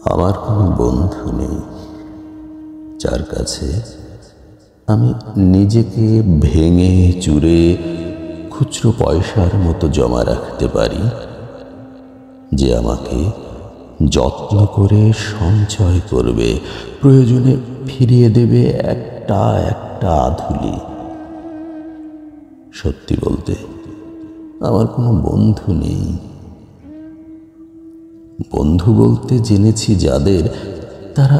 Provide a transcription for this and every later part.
আমার কোনো বন্ধু নেই যার কাছে আমি নিজেকে ভেঙে চুরে খুচরো পয়সার মতো জমা রাখতে পারি, যে আমাকে যত্ন করে সঞ্চয় করবে, প্রয়োজনে ফিরিয়ে দেবে একটা একটা আধুলি। সত্যি বলতে আমার কোনো বন্ধু নেই। বন্ধু বলতে জেনেছি যাদের, তারা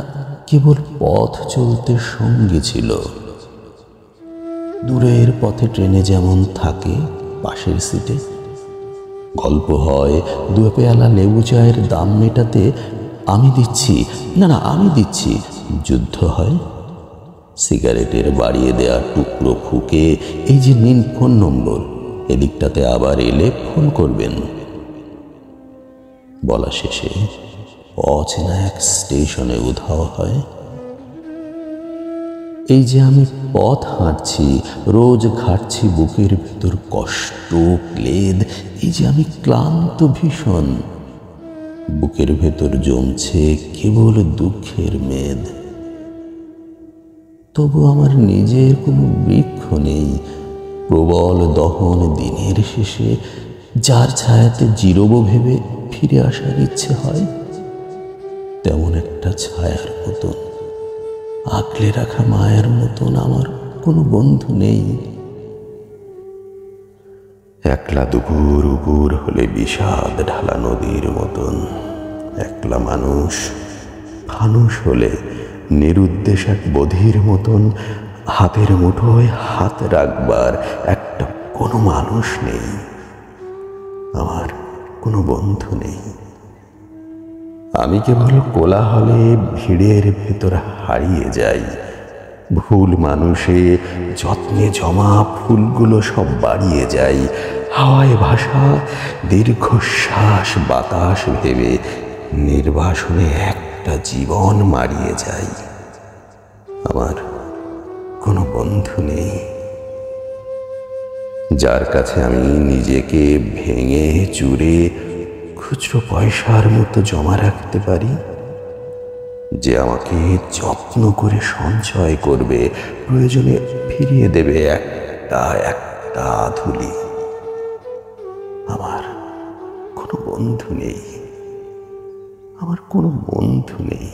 কেবল পথ চলতে সঙ্গী ছিল। দূরের পথে ট্রেনে যেমন থাকে পাশের সিটে, গল্প হয় দু পেয়ালা লেবু চায়ের দাম মেটাতে আমি দিচ্ছি, না আমি দিচ্ছি, যুদ্ধ হয় সিগারেটের বাড়িয়ে দেয়া টুকরো ফুকে, এই যে নিন ফোন নম্বর, এদিকটাতে আবার এলে ফোন করবেন। বলা শেষে অচেনা এক স্টেশনে উধাও হয়। এই যে আমি পথ হাঁটছি, রোজ ঘাটছি বুকের ভেতর কষ্ট ক্লেদ, এই যে আমি ক্লান্ত ভীষণ, বুকের ভেতর জমছে কেবল দুঃখের মেদ। তবু আমার নিজের কোনো বৃক্ষ নেই, প্রবল দহন দিনের শেষে যার ছায়াতে জিরোবো ভেবে ফিরে আসার ইচ্ছে হয়। তেমন একটা ছায়ার মতন, আঁকলে রাখা মায়ের মতন আমার কোনো বন্ধু নেই। একলা দুপুর উপুর হলে বিষাদ ঢালা নদীর মতন, একলা মানুষ ফানুষ হলে নিরুদ্দেশ এক বধির মতন, হাতের মুঠোয় হাত রাখবার একটা কোনো মানুষ নেই। আমার কোনো বন্ধু নেই। আমি কেবল কোলাহলে ভিড়ের ভেতর হারিয়ে যাই, ভুল মানুষে যত্নে জমা ফুলগুলো সব বাড়িয়ে যাই, হাওয়ায় ভাসা দীর্ঘশ্বাস বাতাস ভেবে নির্বাসনে একটা জীবন মারিয়ে যাই। আমার কোনো বন্ধু নেই যার কাছে আমি নিজেকে ভেঙে চুরে খুচরো পয়সার মতো জমা রাখতে পারি, যে আমাকে যত্ন করে সঞ্চয় করবে, প্রয়োজনে ফিরিয়ে দেবে একটা একটা আধুলি। আমার কোনো বন্ধু নেই, আমার কোনো বন্ধু নেই।